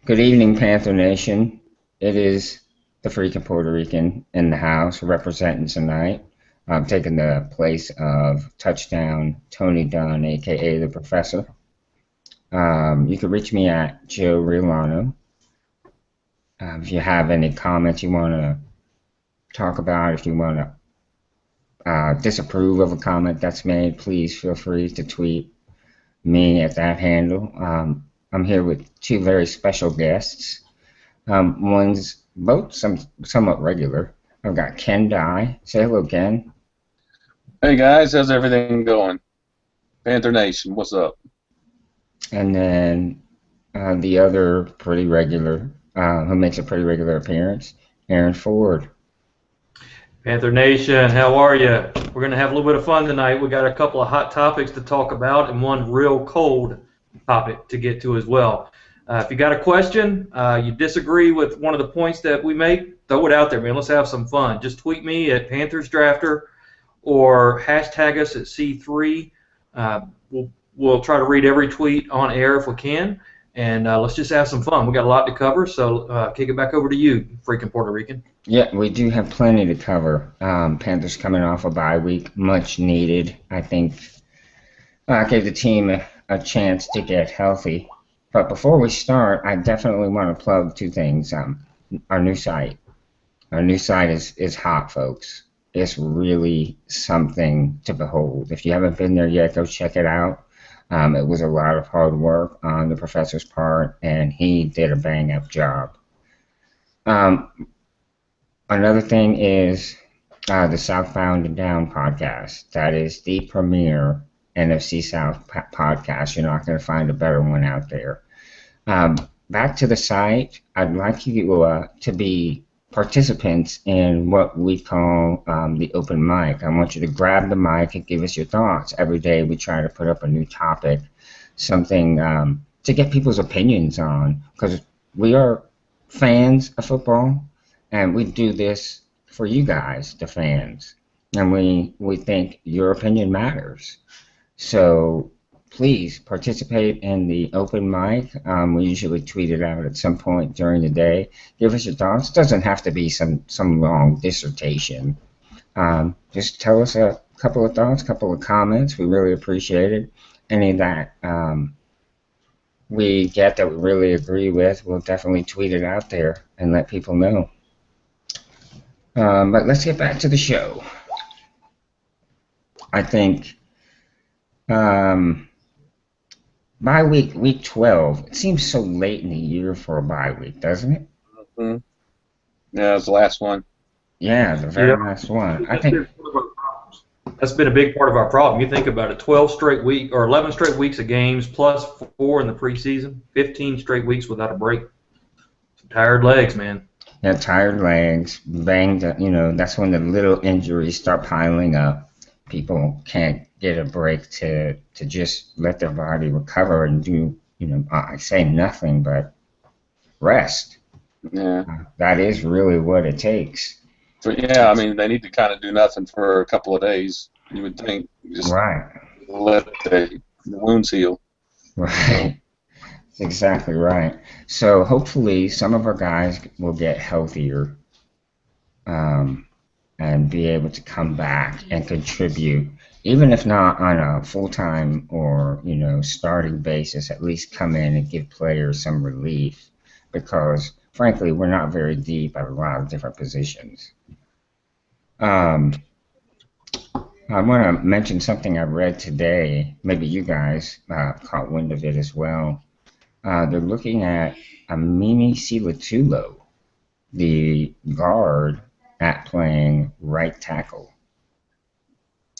Good evening, Panther Nation. It is the freaking Puerto Rican in the house representing tonight. I'm taking the place of touchdown Tony Dunn, aka the Professor. You can reach me at Joe Riolano. If you have any comments you want to talk about, if you want to disapprove of a comment that's made, please feel free to tweet me at that handle. I'm here with two very special guests. One's both somewhat regular. I've got Ken Dye. Say hello, Ken. Hey guys, how's everything going? Panther Nation, what's up? And then the other pretty regular, who makes a pretty regular appearance, Aaron Ford. Panther Nation, how are you? We're going to have a little bit of fun tonight. We got a couple of hot topics to talk about and one real cold topic to get to as well. If you got a question, you disagree with one of the points that we make, throw it out there, man. Let's have some fun. Just tweet me at Panthers Drafter or hashtag us at C3. We'll try to read every tweet on air if we can, and let's just have some fun. We got a lot to cover, so kick it back over to you, freaking Puerto Rican. Yeah, we do have plenty to cover. Panthers coming off a bye week, much needed. I think gave the team a chance to get healthy. But before we start, I definitely want to plug two things. Our new site. Our new site is hot, folks. It's really something to behold. If you haven't been there yet, go check it out. It was a lot of hard work on the professor's part, and he did a bang-up job. Another thing is the Southbound and Down podcast. That is the premier NFC South podcast. You're not going to find a better one out there. Back to the site, I'd like you to be participants in what we call the open mic. I want you to grab the mic and give us your thoughts. Every day we try to put up a new topic, something to get people's opinions on, because we are fans of football, and we do this for you guys, the fans, and we think your opinion matters. So please participate in the open mic. We usually tweet it out at some point during the day. Give us your thoughts. It doesn't have to be some long dissertation. Just tell us a couple of thoughts, a couple of comments. We really appreciate it. Any that we get that we really agree with, we'll definitely tweet it out there and let people know. But let's get back to the show. I think bye week 12, it seems so late in the year for a bye week, doesn't it? Mm-hmm. Yeah, it's the last one. Yeah, the very last one. I think that's been a big part of our problem. You think about it, 12 straight week or 11 straight weeks of games plus 4 in the preseason, 15 straight weeks without a break. Some tired legs, man. Yeah, tired legs, banged, that's when the little injuries start piling up. People can't get a break to just let their body recover and do, I say nothing but rest. Yeah. That is really what it takes. So, yeah, I mean, they need to kind of do nothing for a couple of days. You would think, just right. Let the wounds heal. Right. That's exactly right. So hopefully some of our guys will get healthier and be able to come back and contribute, even if not on a full-time or, starting basis, at least come in and give players some relief, because frankly, we're not very deep at a lot of different positions. I want to mention something I read today. Maybe you guys caught wind of it as well. They're looking at Amini Silatulo, the guard, at playing right tackle.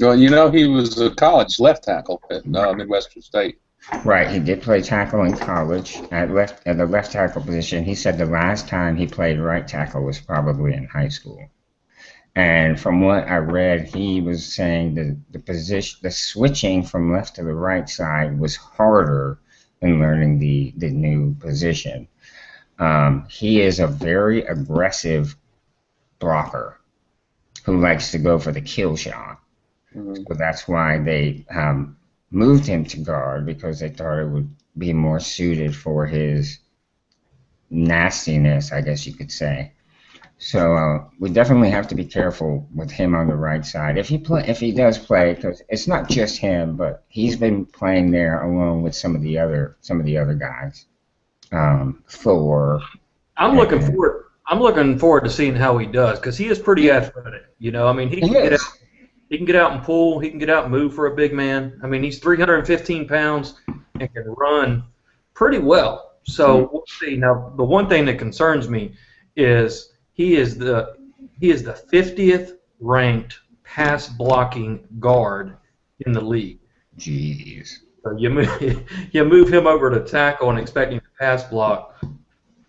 Well, he was a college left tackle at Midwestern State. Right, he did play tackle in college at the left tackle position. He said the last time he played right tackle was probably in high school. And from what I read, he was saying the switching from left to the right side was harder than learning the new position. He is a very aggressive blocker who likes to go for the kill shot. Mm-hmm. So that's why they moved him to guard because they thought it would be more suited for his nastiness, I guess you could say. So we definitely have to be careful with him on the right side. If he does play, because it's not just him, but he's been playing there along with some of the other guys. Thor. I'm looking forward. I'm looking forward to seeing how he does because he is pretty athletic. You know, I mean, he can get out. He can get out and pull. He can get out and move for a big man. I mean, he's 315 pounds and can run pretty well. So we'll see. Now, the one thing that concerns me is he is the 50th ranked pass blocking guard in the league. Jeez. So you move him over to tackle and expect him to pass block.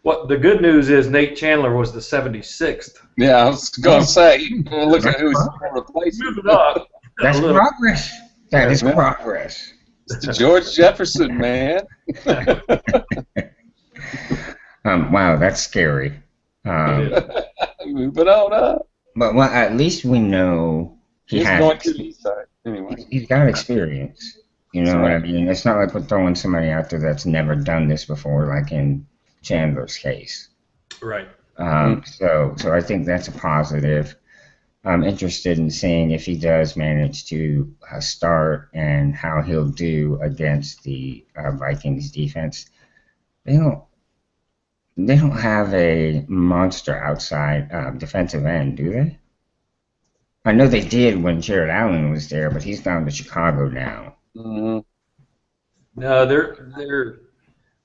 What the good news is, Nate Chandler was the 76th. Yeah, I was going to say, look at who's replacing. Move it up. That's progress. That is progress. It's the George Jefferson, man. Wow, that's scary. Move it on up. But well, at least we know He's going to the east side. Anyway. He's got experience. You know what I mean? It's not like we're throwing somebody out there that's never done this before, like in Chandler's case. Right. So I think that's a positive. I'm interested in seeing if he does manage to start and how he'll do against the Vikings defense. They don't have a monster outside defensive end, do they? I know they did when Jared Allen was there, but he's down to Chicago now. Mm-hmm. No, they're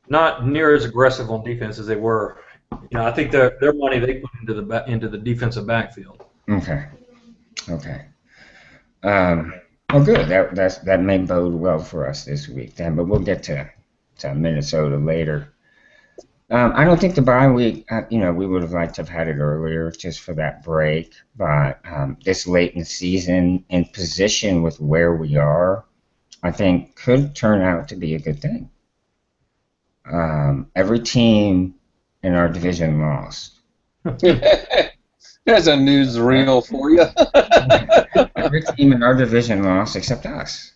not near as aggressive on defense as they were. You know, I think their money they put into the defensive backfield. Okay. Well, good. That may bode well for us this week then, but we'll get to Minnesota later. I don't think the bye week, we would have liked to have had it earlier just for that break, but this late in the season, in position with where we are, I think could turn out to be a good thing. Every team in our division lost. There's a newsreel for you. Every team in our division lost except us.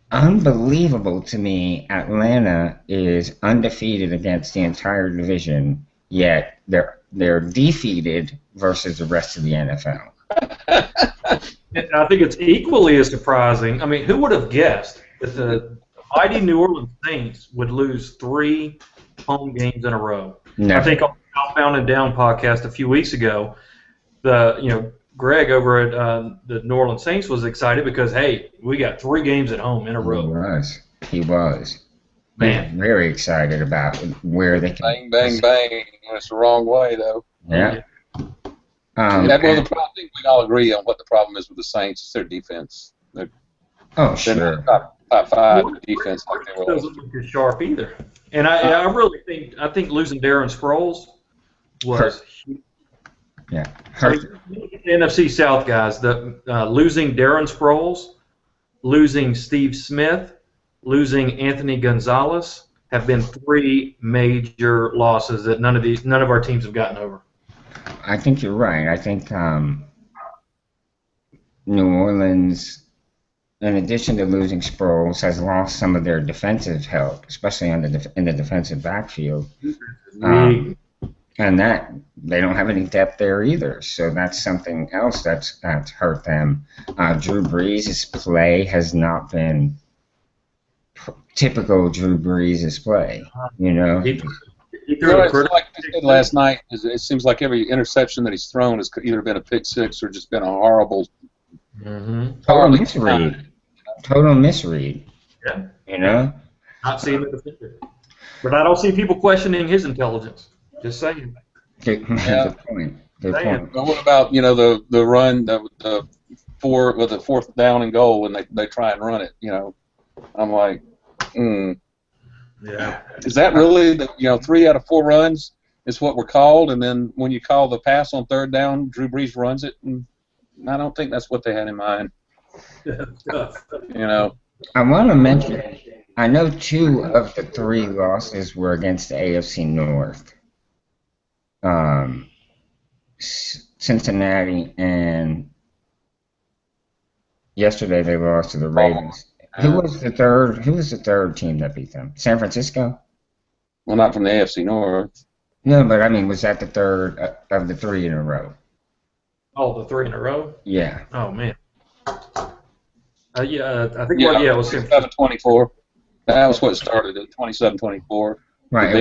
Unbelievable to me, Atlanta is undefeated against the entire division, yet they're defeated versus the rest of the NFL. I think it's equally as surprising. I mean, who would have guessed that the mighty New Orleans Saints would lose 3 home games in a row? Never. I think on the Outbound and Down podcast a few weeks ago, Greg over at the New Orleans Saints was excited because, hey, we got 3 games at home in a row. He was. Man. Very excited about where they can. Bang, bang, bang. It's the wrong way, though. Yeah. I think we all agree on what the problem is with the Saints. It's their defense. They're sure. Top 5 defense. Like they were. Doesn't look as sharp either. And I really think losing Darren Sproles was huge. Yeah. The NFC South guys, losing Darren Sproles, losing Steve Smith, losing Anthony Gonzalez have been 3 major losses that none of our teams have gotten over. I think you're right. I think New Orleans, in addition to losing Sproles, has lost some of their defensive help, especially in the defensive backfield. And that they don't have any depth there either. So that's something else that's hurt them. Drew Brees' play has not been typical Drew Brees' play. You know? Like I said last night, it seems like every interception that he's thrown has either been a pick six or just been a horrible. Total misread. Yeah. You know? Not seeing the defender. But I don't see people questioning his intelligence. Just saying. Good point. But what about the run, the 4th down and goal when they try and run it? I'm like, Yeah. Is that really 3 out of 4 runs is what we're called, and then when you call the pass on 3rd down, Drew Brees runs it, and I don't think that's what they had in mind. I want to mention, I know 2 of the 3 losses were against the AFC North. Cincinnati, and yesterday they lost to the Ravens Who was the third? Who was the third team that beat them? San Francisco? Well, not from the AFC North. No, but I mean, was that the third of the three in a row? Oh, the three in a row? Yeah. Oh, man. Yeah, I think, Yeah, it was 27-24. That was what started it, 27-24. Right.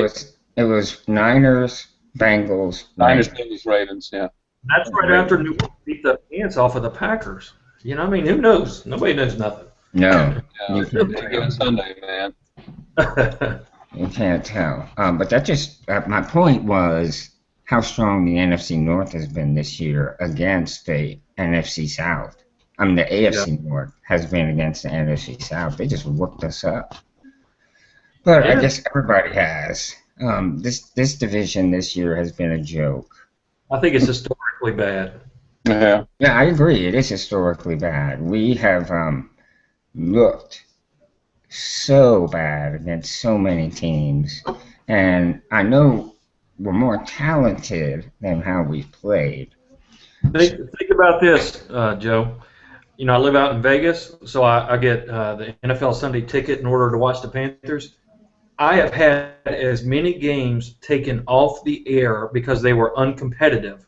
It was Niners, Bengals, Niners, Ravens. Bengals, Ravens, yeah. That's right after New Orleans beat the pants off of the Packers. You know, I mean, who knows? Nobody knows nothing. No, Yeah, you can't big tell. on Sunday, man. You can't tell. But that just my point was how strong the NFC North has been this year against the NFC South. I mean, the AFC North has been against the NFC South. They just whooped us up. But I guess everybody has. This division this year has been a joke. I think it's historically bad. Yeah. Yeah, I agree. It is historically bad. We have looked so bad against so many teams, and I know we're more talented than how we've played. Think about this, Joe. You know, I live out in Vegas, so I get the NFL Sunday ticket in order to watch the Panthers. I have had as many games taken off the air because they were uncompetitive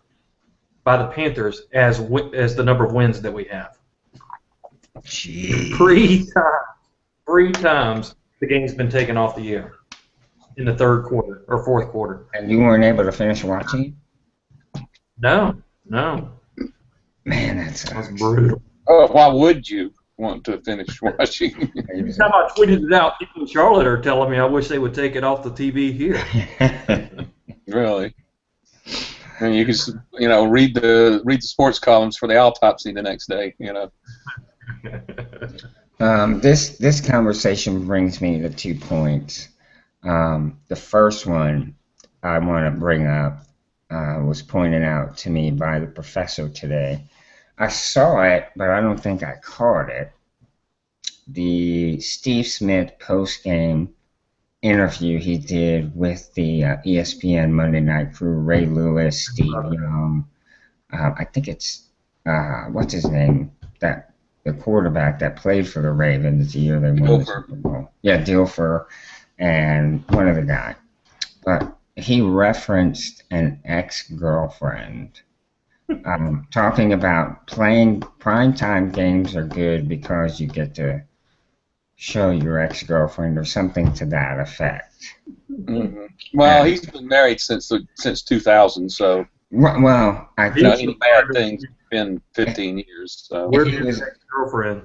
by the Panthers as the number of wins that we have. Jeez. Three times the game's been taken off the air in the third quarter or fourth quarter. And you weren't able to finish watching? No. Man, that sucks. That's brutal. Why would you want to finish watching? Every time I tweeted it out, people in Charlotte are telling me I wish they would take it off the TV here. Really? And you can, read the sports columns for the autopsy the next day. This conversation brings me to 2 points. The first one I want to bring up was pointed out to me by the professor today. I saw it, but I don't think I caught it. The Steve Smith post-game interview he did with the ESPN Monday Night Crew, Ray Lewis, Steve Young. I think it's, what's his name? The quarterback that played for the Ravens the year they won the Super Bowl. Yeah, Dilfer and one other guy. But he referenced an ex-girlfriend. Talking about playing primetime games are good because you get to show your ex-girlfriend or something to that effect. Mm-hmm. Well, he's been married since 2000, so. Well, I think any bad thing's been 15 years. So. Where's his ex-girlfriend?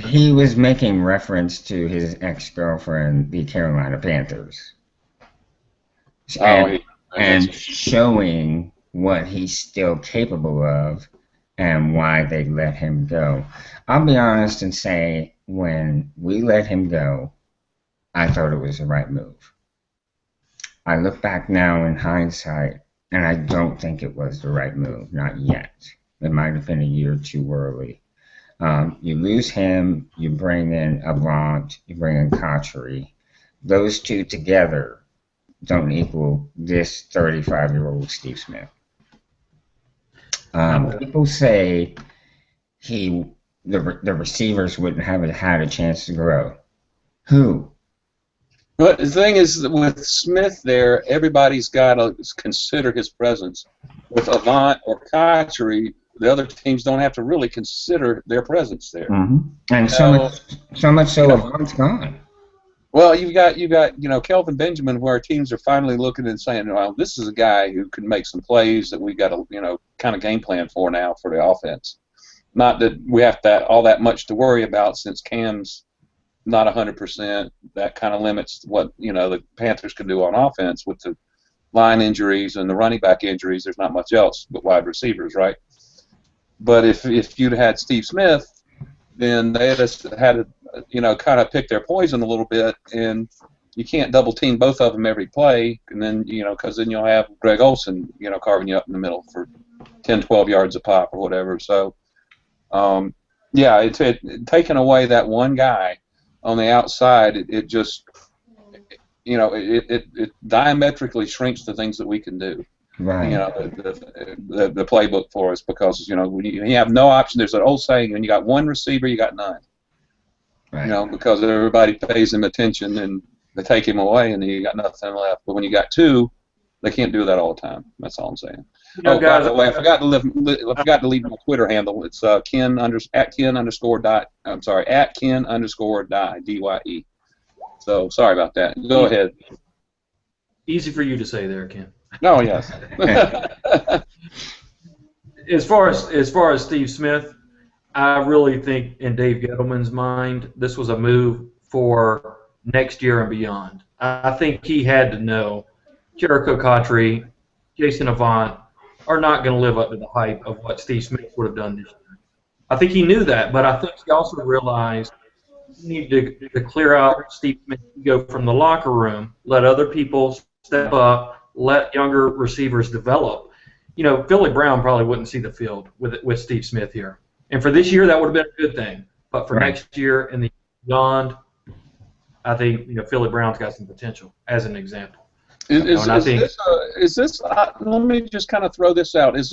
He was making reference to his ex-girlfriend, the Carolina Panthers, and showing what he's still capable of and why they let him go. I'll be honest and say, when we let him go, I thought it was the right move. I look back now in hindsight, and I don't think it was the right move, not yet. It might have been a year or two early. You lose him, you bring in Avant, you bring in Cotchery. Those two together don't equal this 35-year-old Steve Smith. People say the receivers wouldn't have had a chance to grow. Who? But the thing is, with Smith there, everybody's got to consider his presence. With Avant or Cotchery, the other teams don't have to really consider their presence there. Mm-hmm. And so much so Avant's gone. Well, you've got Kelvin Benjamin, where teams are finally looking and saying, well, this is a guy who can make some plays that we got to kind of game plan for now for the offense. Not that we have all that much to worry about since Cam's not 100%. That kind of limits what the Panthers can do on offense with the line injuries and the running back injuries. There's not much else but wide receivers, right? But if you'd had Steve Smith, then they had to kind of pick their poison a little bit, and you can't double team both of them every play, and then because then you'll have Greg Olsen carving you up in the middle for 10, 12 yards a pop or whatever. So it taking away that one guy on the outside, it just it diametrically shrinks the things that we can do. Right. The playbook for us, because when you have no option. There's an old saying: when you got one receiver, you got none. Right. because everybody pays him attention and they take him away and then you got nothing left. But when you got two, they can't do that all the time. That's all I'm saying. Oh, guys, by the way, I forgot to leave my Twitter handle. It's at Ken _die. I'm sorry, at Ken _die DYE. So sorry about that. Go ahead. Easy for you to say there, Ken. Oh yes. As far as Steve Smith, I really think in Dave Gettleman's mind, this was a move for next year and beyond. I think he had to know Jericho Cottree, Jason Avant are not going to live up to the hype of what Steve Smith would have done this year. I think he knew that, but I think he also realized he needed to clear out Steve Smith's ego from the locker room, let other people step up, let younger receivers develop. Philly Brown probably wouldn't see the field with Steve Smith here. And for this year, that would have been a good thing. But for next year and the beyond, I think Philly Brown's got some potential, as an example. Let me just kind of throw this out. You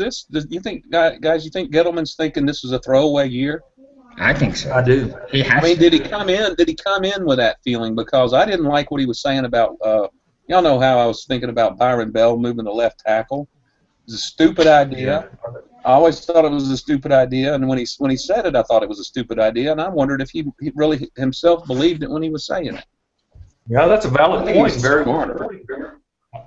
think Gettleman's thinking this is a throwaway year? I think so. I do. Did he come in with that feeling? Because I didn't like what he was saying about. Y'all know how I was thinking about Byron Bell moving to left tackle. It was a stupid idea. Yeah. I always thought it was a stupid idea, and when he said it, I thought it was a stupid idea, and I wondered if he really himself believed it when he was saying it. Yeah, that's a valid point.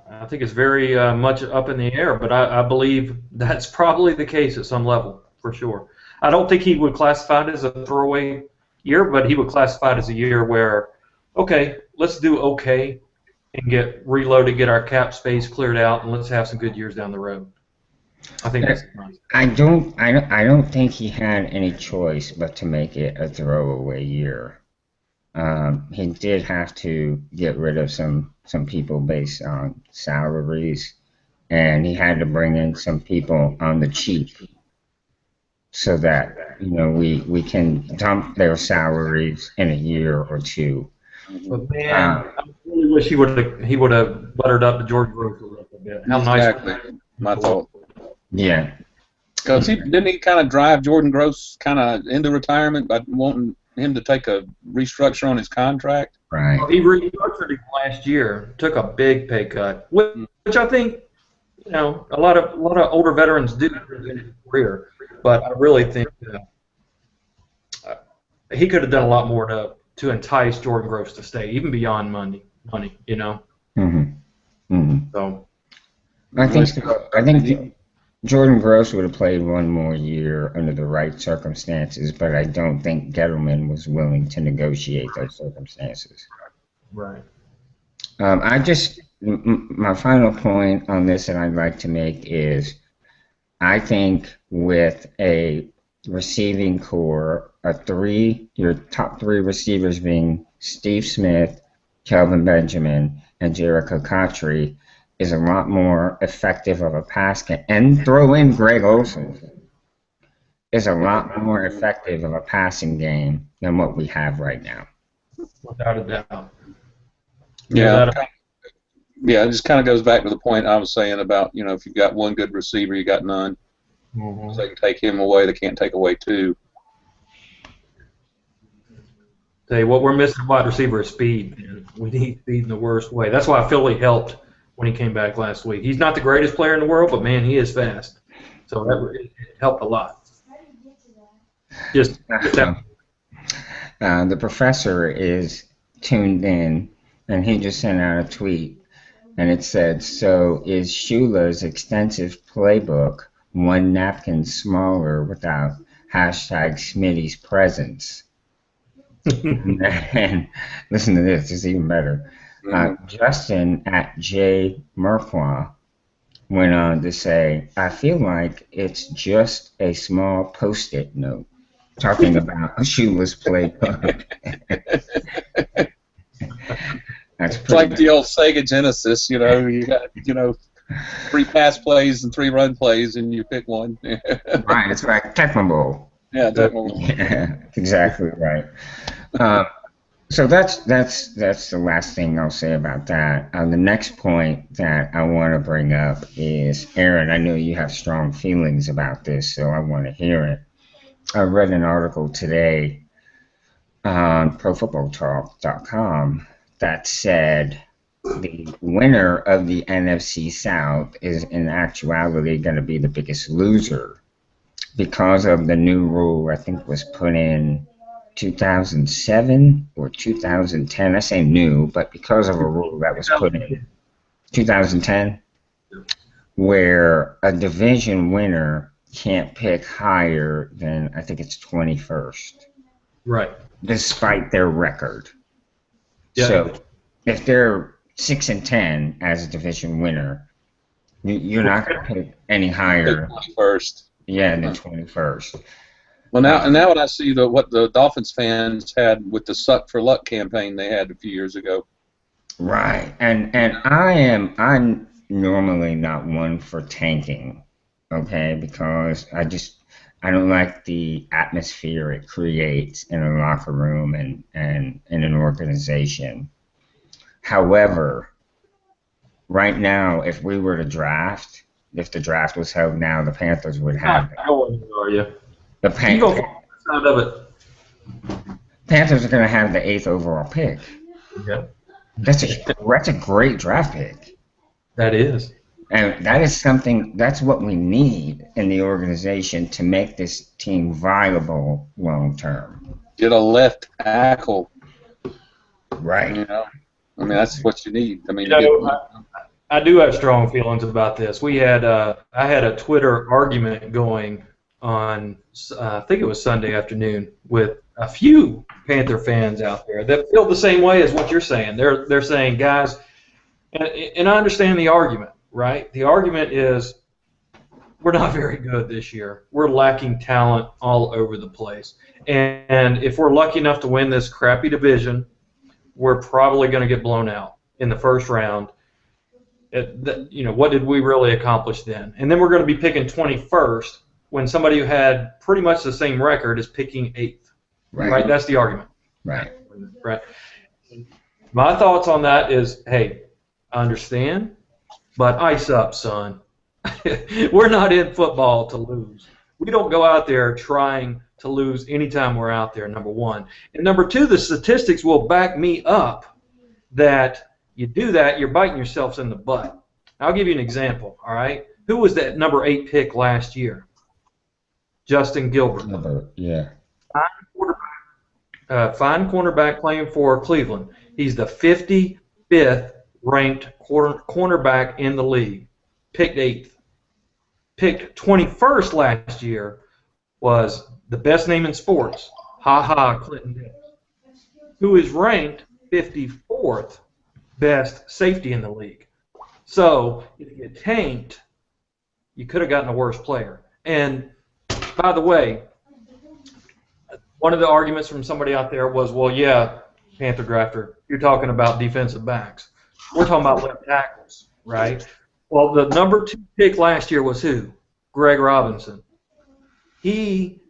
I think it's very much up in the air, but I believe that's probably the case at some level, for sure. I don't think he would classify it as a throwaway year, but he would classify it as a year where, okay, let's do okay and get reloaded, get our cap space cleared out, and let's have some good years down the road. I think that's nice. I don't think he had any choice but to make it a throwaway year. He did have to get rid of some people based on salaries, and he had to bring in some people on the cheap so that we can dump their salaries in a year or two. But man, I really wish he would have buttered up the Jordan Gross a little bit. How exactly. Nice my thought. Yeah. Because didn't he kind of drive Jordan Gross kind of into retirement by wanting him to take a restructure on his contract? Right. He restructured him last year, took a big pay cut, which I think a lot of older veterans do in his career. But I really think he could have done a lot more to entice Jordan Gross to stay, even beyond money. Mm-hmm. Mm-hmm. So I think Jordan Gross would have played one more year under the right circumstances, but I don't think Gettleman was willing to negotiate those circumstances. Right. My final point on this that I'd like to make is I think with a receiving core, your top three receivers being Steve Smith, Kelvin Benjamin, and Jericho Cottree, is a lot more effective of a pass game, and throw in Greg Olsen, is a lot more effective of a passing game than what we have right now. Without a doubt. Yeah. Yeah, it just kind of goes back to the point I was saying about, if you've got one good receiver, you got none. Mm-hmm. So they can take him away, they can't take away two. Tell you what, we're missing wide receiver is speed. Man. We need speed in the worst way. That's why Philly helped when he came back last week. He's not the greatest player in the world, but man, he is fast. So it helped a lot. The professor is tuned in, and he just sent out a tweet, and it said, "So is Shula's extensive playbook one napkin smaller without #Smitty's presence?" And listen to this, it's even better. Justin at J. Murqua went on to say, "I feel like it's just a small post-it note talking about Shula's playbook." It's like the old Sega Genesis, you got, 3 pass plays and 3 run plays, and you pick one. Right, it's like Tecmo Bowl. Yeah, Tecmo Bowl. Yeah, exactly right. So that's the last thing I'll say about that. The next point that I want to bring up is, Aaron, I know you have strong feelings about this, so I want to hear it. I read an article today on ProFootballTalk.com that said the winner of the NFC South is in actuality going to be the biggest loser because of the new rule. I think was put in 2007 or 2010. I say new, but because of a rule that was put in 2010, where a division winner can't pick higher than, I think it's 21st. Right. Despite their record. Yeah. So if they're 6-10 as a division winner, you're not going to pick any higher. 21st. Yeah, than 21st. Well, now what I see what the Dolphins fans had with the Suck for Luck campaign they had a few years ago. Right, and I'm normally not one for tanking, okay, because I don't like the atmosphere it creates in a locker room and in an organization. However, right now, if we were to draft, if the draft was held now, the Panthers would have it. How old are you? The You go for the sound of it. Panthers are going to have the 8th overall pick. Yep. That's a great draft pick. That is. And that's what we need in the organization to make this team viable long term. Get a left tackle. Right. You know, I mean, that's what you need. I mean, I do have strong feelings about this. I had a Twitter argument going on, I think it was Sunday afternoon, with a few Panther fans out there that feel the same way as what you're saying. They're saying, guys, and I understand the argument, right? The argument is we're not very good this year. We're lacking talent all over the place. And if we're lucky enough to win this crappy division, we're probably going to get blown out in the first round. What did we really accomplish then? And then we're going to be picking 21st when somebody who had pretty much the same record is picking 8th. Right? That's the argument. Right. My thoughts on that is, hey, I understand, but ice up, son. We're not in football to lose. We don't go out there trying to lose anytime we're out there, number one. And number two, the statistics will back me up that you do that, you're biting yourselves in the butt. I'll give you an example, all right? Who was that number 8 pick last year? Justin Gilbert. Yeah. Fine cornerback playing for Cleveland. He's the 55th ranked cornerback in the league. Picked 8th. Picked 21st last year was the best name in sports. Clinton Dix. Who is ranked 54th best safety in the league. So if you tanked, you could have gotten a worse player. And by the way, one of the arguments from somebody out there was, well, yeah, Panther drafter, you're talking about defensive backs. We're talking about left tackles, right? Well, the number 2 pick last year was who? Greg Robinson. He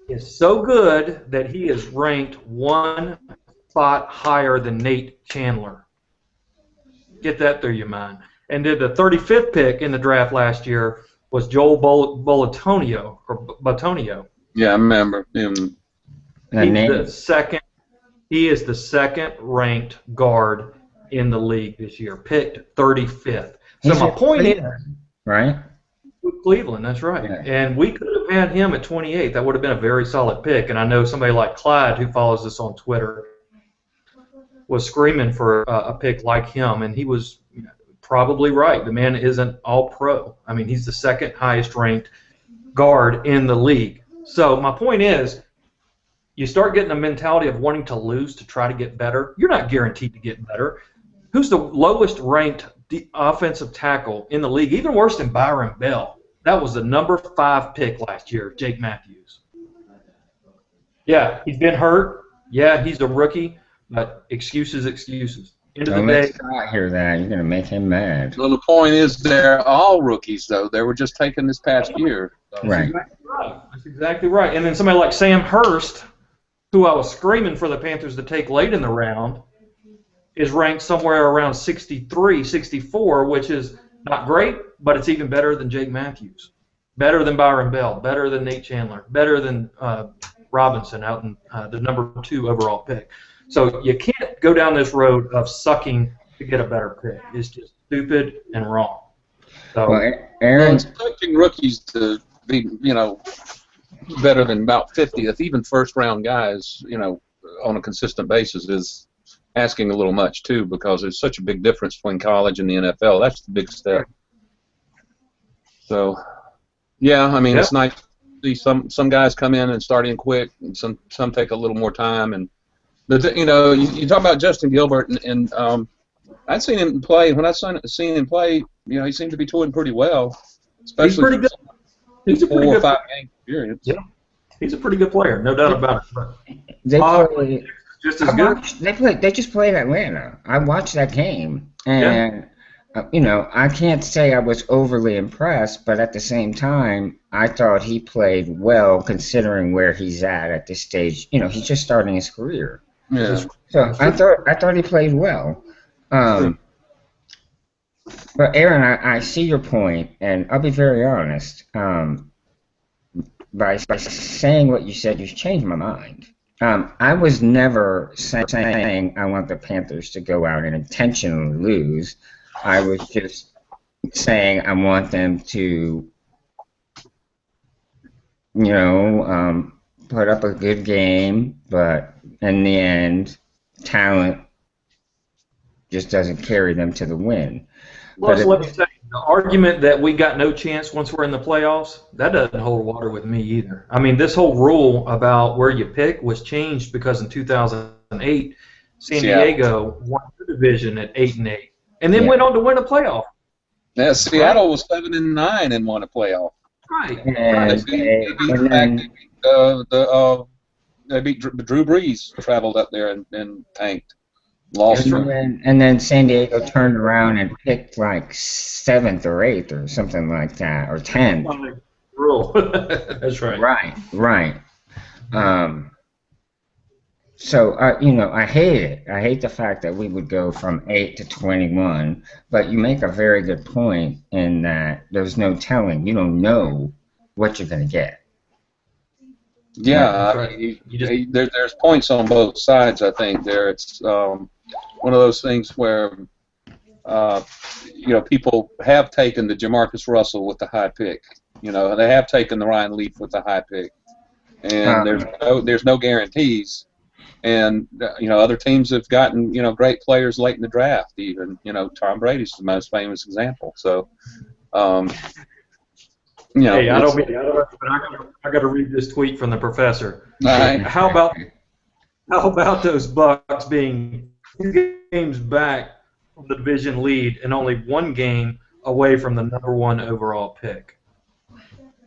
is so good that he is ranked 1 spot higher than Nate Chandler. Get that through your mind. And then the 35th pick in the draft last year was Joel Bolatonio. Yeah, I remember him. He is the second ranked guard in the league this year, picked 35th. So my point is, right? With Cleveland, that's right. Yeah. And we could have had him at 28. That would have been a very solid pick. And I know somebody like Clyde, who follows us on Twitter, was screaming for a pick like him, and he was probably right. The man isn't all pro. I mean, he's the second highest ranked guard in the league. So my point is, you start getting a mentality of wanting to lose to try to get better. You're not guaranteed to get better. Who's the lowest ranked offensive tackle in the league? Even worse than Byron Bell. That was the number 5 pick last year, Jake Matthews. Yeah, he's been hurt. Yeah, he's a rookie, but excuses. End of the day. I hear that. You're going to make him mad. Well, the point is they're all rookies, though. They were just taken this past year. So. Right. That's exactly right. And then somebody like Sam Hurst, who I was screaming for the Panthers to take late in the round, is ranked somewhere around 63, 64, which is not great, but it's even better than Jake Matthews, better than Byron Bell, better than Nate Chandler, better than Robinson out in the number 2 overall pick. So you can't go down this road of sucking to get a better pick. It's just stupid and wrong. So, Well, Aaron, expecting rookies to be, better than about 50th, even first-round guys, on a consistent basis is asking a little much too, because there's such a big difference between college and the NFL. That's the big step. So, yeah, I mean, it's nice to see some guys come in and start in quick, and some take a little more time. And you talk about Justin Gilbert, and I'd seen him play. When I seen him play, he seemed to be doing pretty well, especially he's pretty good. He's a pretty 4 or good 5 game experience. Yeah, he's a pretty good player, no doubt about it. But they play, just as good. They just played Atlanta. I watched that game, and I can't say I was overly impressed, but at the same time, I thought he played well considering where he's at this stage. He's just starting his career. Yeah. So I thought he played well. But Aaron, I see your point, and I'll be very honest. By saying what you said, you've changed my mind. I was never saying I want the Panthers to go out and intentionally lose. I was just saying I want them to, put up a good game, but in the end, talent just doesn't carry them to the win. Well, let me say, the argument that we got no chance once we're in the playoffs, that doesn't hold water with me either. I mean, this whole rule about where you pick was changed because in 2008, San Diego won the division at 8-8, and then went on to win a playoff. Yeah, Seattle was 7-9 and won a playoff. Right. They beat Drew Brees, traveled up there and tanked. Lost. And then San Diego turned around and picked like 7th or 8th or something like that, or 10th. That's right. Right. So I hate it. I hate the fact that we would go from 8 to 21. But you make a very good point in that there's no telling. You don't know what you're going to get. Yeah, there's points on both sides. I think it's one of those things where people have taken the Jamarcus Russell with the high pick. They have taken the Ryan Leaf with the high pick, and there's no guarantees. And other teams have gotten great players late in the draft. Even Tom Brady's the most famous example. So. Hey, I don't mean, but I got to read this tweet from the professor. Right. How about those Bucks being 2 games back from the division lead and only 1 game away from the number 1 overall pick?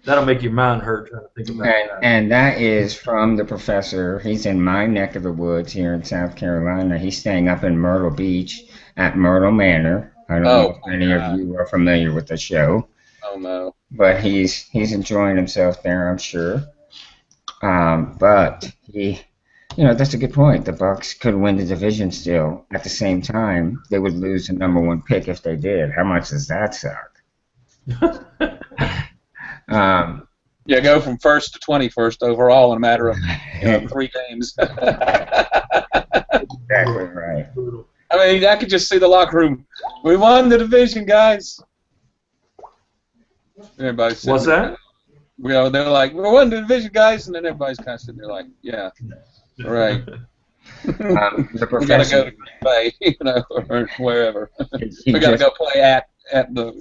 That'll make your mind hurt trying to think about that. And that is from the professor. He's in my neck of the woods here in South Carolina. He's staying up in Myrtle Beach at Myrtle Manor. I don't know if any of you are familiar with the show. Oh no. But he's enjoying himself there, I'm sure. But that's a good point. The Bucks could win the division still. At the same time, they would lose the number 1 pick if they did. How much does that suck? Go from 1st to 21st overall in a matter of 3 games. Exactly right. I mean, I could just see the locker room. We won the division, guys. Everybody's What's that? They're like, we won the division, guys, and then everybody's kind of sitting there like, yeah, right. The we gotta go to Green Bay, or wherever. We gotta go play at the,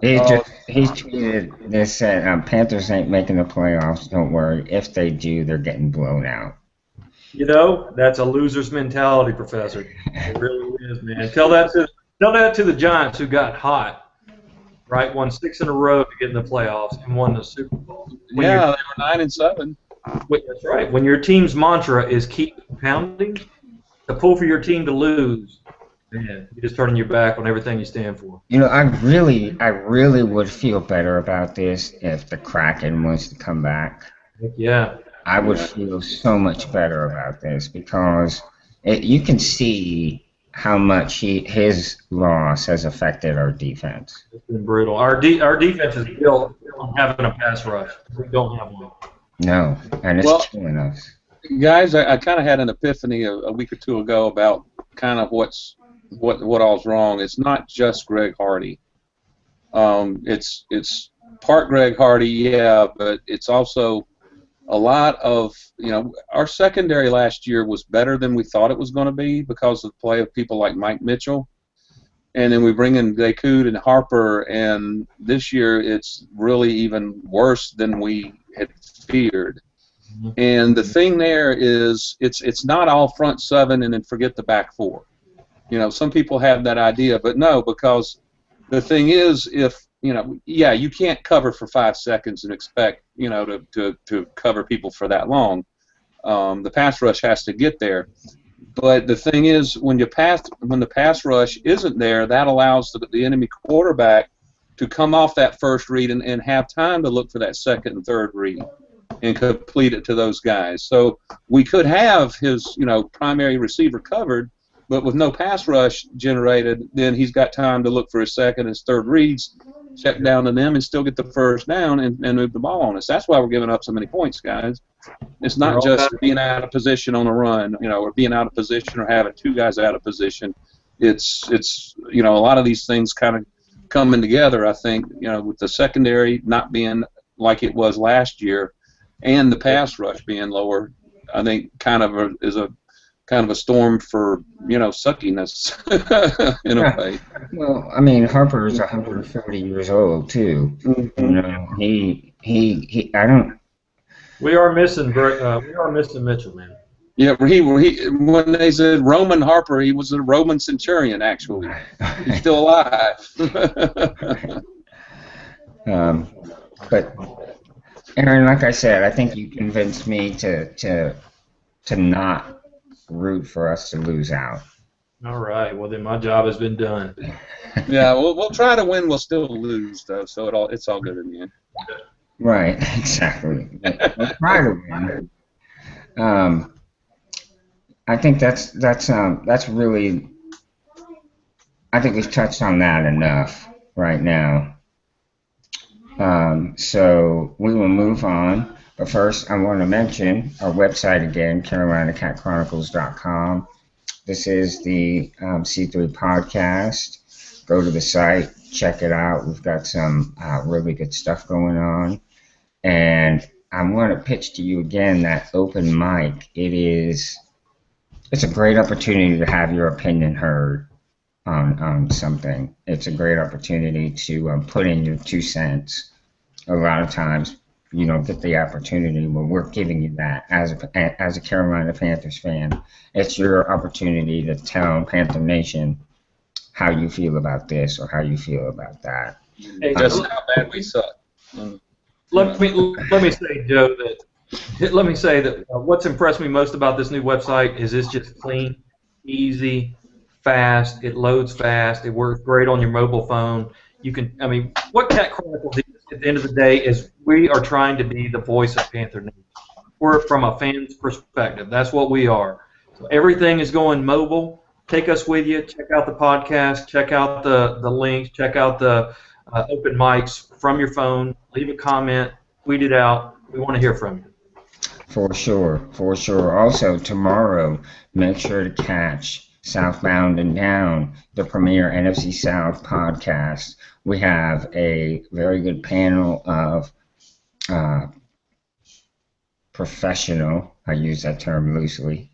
He's tweeted this said Panthers ain't making the playoffs. Don't worry. If they do, they're getting blown out. That's a loser's mentality, Professor. It really is, man. Tell that to the Giants who got hot. Right, won 6 in a row to get in the playoffs and won the Super Bowl. They were 9-7. That's right. When your team's mantra is keep pounding, to pull for your team to lose, man, you're just turning your back on everything you stand for. I really would feel better about this if the Kraken was to come back. Yeah. I would feel so much better about this because you can see how much his loss has affected our defense. It's been brutal. Our defense is built on having a pass rush. We don't have one. No, and it's killing us. Guys, I kind of had an epiphany a week or two ago about kind of what all's wrong. It's not just Greg Hardy. It's part Greg Hardy, yeah, but it's also a lot of, our secondary last year was better than we thought it was going to be because of the play of people like Mike Mitchell. And then we bring in Dakoud and Harper, and this year it's really even worse than we had feared. And the thing there is it's not all front seven and then forget the back four. Some people have that idea, but no, because the thing is, if you can't cover for 5 seconds and expect to cover people for that long. The pass rush has to get there. But the thing is, when the pass rush isn't there, that allows the enemy quarterback to come off that first read and have time to look for that second and third read and complete it to those guys. So we could have his primary receiver covered, but with no pass rush generated, then he's got time to look for his second and his third reads, check down to them, and still get the first down and move the ball on us. That's why we're giving up so many points, guys. It's not just being out of position on a run, or being out of position or having two guys out of position. It's a lot of these things kind of coming together, I think, with the secondary not being like it was last year and the pass rush being lower, I think is a storm for suckiness in a way. Well, I mean, Harper is 130 years old too. Mm-hmm. He I don't. We are missing Mitchell, man. Yeah, he when they said Roman Harper, he was a Roman centurion actually. He's still alive. But Aaron, like I said, I think you convinced me to not root for us to lose out. All right. Well, then my job has been done. Yeah, we'll try to win. We'll still lose though, so it's all good in the end. Right. Exactly. We'll try to win. I think that's really. I think we've touched on that enough right now. So we will move on. But first, I want to mention our website again, CarolinaCatChronicles.com. This is the C3 podcast. Go to the site, check it out. We've got some really good stuff going on. And I want to pitch to you again that open mic. It's a great opportunity to have your opinion heard on something. It's a great opportunity to put in your 2 cents. A lot of times, you don't get the opportunity, but we're giving you that as a Carolina Panthers fan. It's your opportunity to tell Panther Nation how you feel about this or how you feel about that. Hey, just how bad we suck. Let me say, Joe, that what's impressed me most about this new website is it's just clean, easy, fast. It loads fast. It works great on your mobile phone. What Cat Chronicles is at the end of the day is we are trying to be the voice of Panther Nation. We're from a fan's perspective. That's what we are. So everything is going mobile. Take us with you. Check out the podcast. Check out the links. Check out the open mics from your phone. Leave a comment. Tweet it out. We want to hear from you. For sure. Also, tomorrow, make sure to catch Southbound and Down, the premier NFC South podcast. We have a very good panel of professional, I use that term loosely.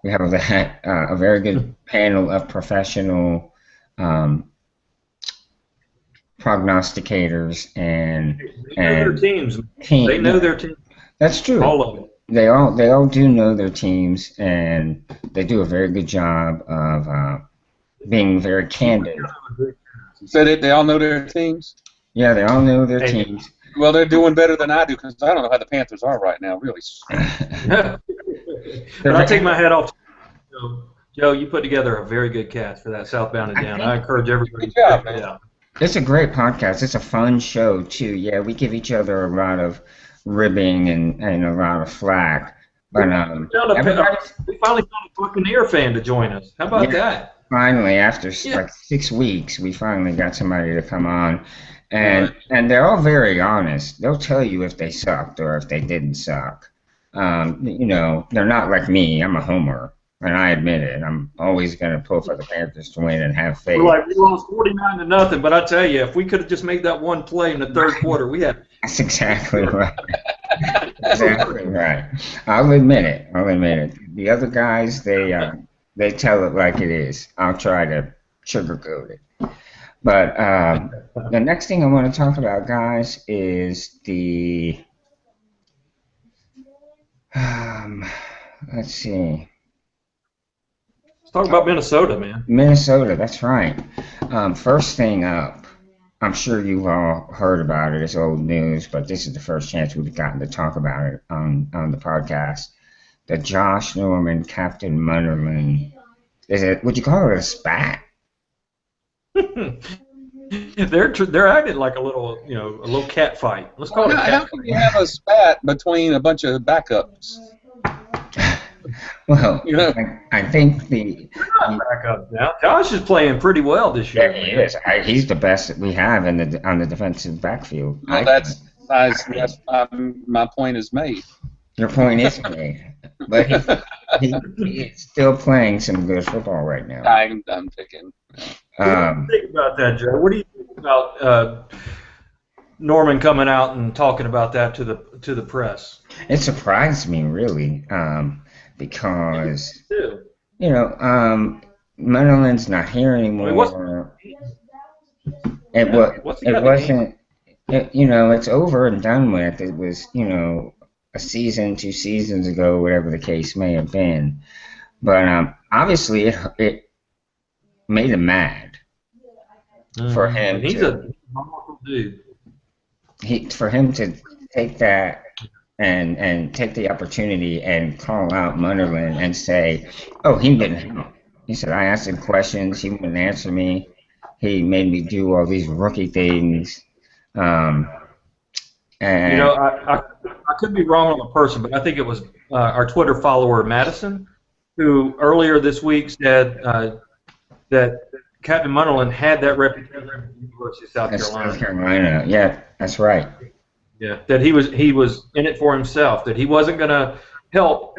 We have a very good panel of professional prognosticators and their teams. They know their teams. That's true. All of them. They all do know their teams, and they do a very good job of being very candid. So they all know their teams? Yeah, they all know their teams. Well, they're doing better than I do because I don't know how the Panthers are right now, really. But I take my hat off to Joe. You put together a very good cast for that Southbound and Down. I encourage everybody to check it out. It's a great podcast. It's a fun show, too. Yeah, we give each other a lot of ribbing and a lot of flack. But we finally found a Buccaneer fan to join us. How about that? Finally, after like 6 weeks, we finally got somebody to come on. and they're all very honest. They'll tell you if they sucked or if they didn't suck. They're not like me. I'm a homer, and I admit it. I'm always going to pull for the Panthers to win and have faith. We're like, we lost 49-0, but I tell you, if we could have just made that one play in the third quarter, we had. That's exactly right. Exactly right. I'll admit it. The other guys, they tell it like it is. I'll try to sugarcoat it. But the next thing I want to talk about, guys, is the let's see. Let's talk about Minnesota, man. Minnesota, that's right. First thing up, I'm sure you've all heard about it. It's old news, but this is the first chance we've gotten to talk about it on the podcast. The Josh Norman, Captain Munnerlyn. Would you call it a spat? They're acting like a little cat fight. Let's call it a cat How can you have a spat between a bunch of backups? Well, I think backup now. Josh is playing pretty well this year. Yeah, he is. He's the best that we have on the defensive backfield. Well, my point is made. Your point is made, but he's still playing some good football right now. I'm thinking. What do you think about that, Joe? What do you think about Norman coming out and talking about that to the press? It surprised me really, because Munnerlyn's not here anymore. It wasn't. It's over and done with. It was a season, 2 seasons ago, whatever the case may have been. But obviously it made him mad for him. He's a normal dude. For him to take that and take the opportunity and call out Munnerlyn and say, "Oh, he didn't help." He said, "I asked him questions. He wouldn't answer me. He made me do all these rookie things." And I could be wrong on the person, but I think it was our Twitter follower Madison, who earlier this week said that Captain Munnerlyn had that reputation at the University of South Carolina. South Carolina, yeah, that's right. Yeah, that he was in it for himself. That he wasn't going to help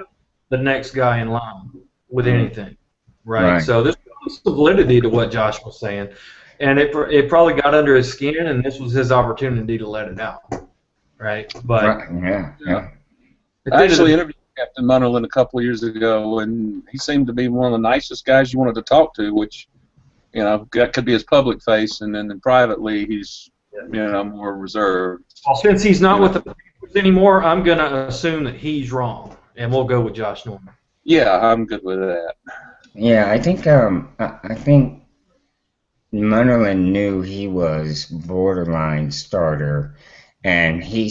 the next guy in line with anything, right? So there's some validity to what Josh was saying, and it probably got under his skin, and this was his opportunity to let it out, right? But yeah. I actually interviewed Captain Munnerlyn a couple of years ago, and he seemed to be one of the nicest guys you wanted to talk to, which, that could be his public face, and then privately he's, more reserved. Well, since he's not with the Panthers anymore, I'm going to assume that he's wrong, and we'll go with Josh Norman. Yeah, I'm good with that. Yeah, I think Munnerlyn knew he was borderline starter, and he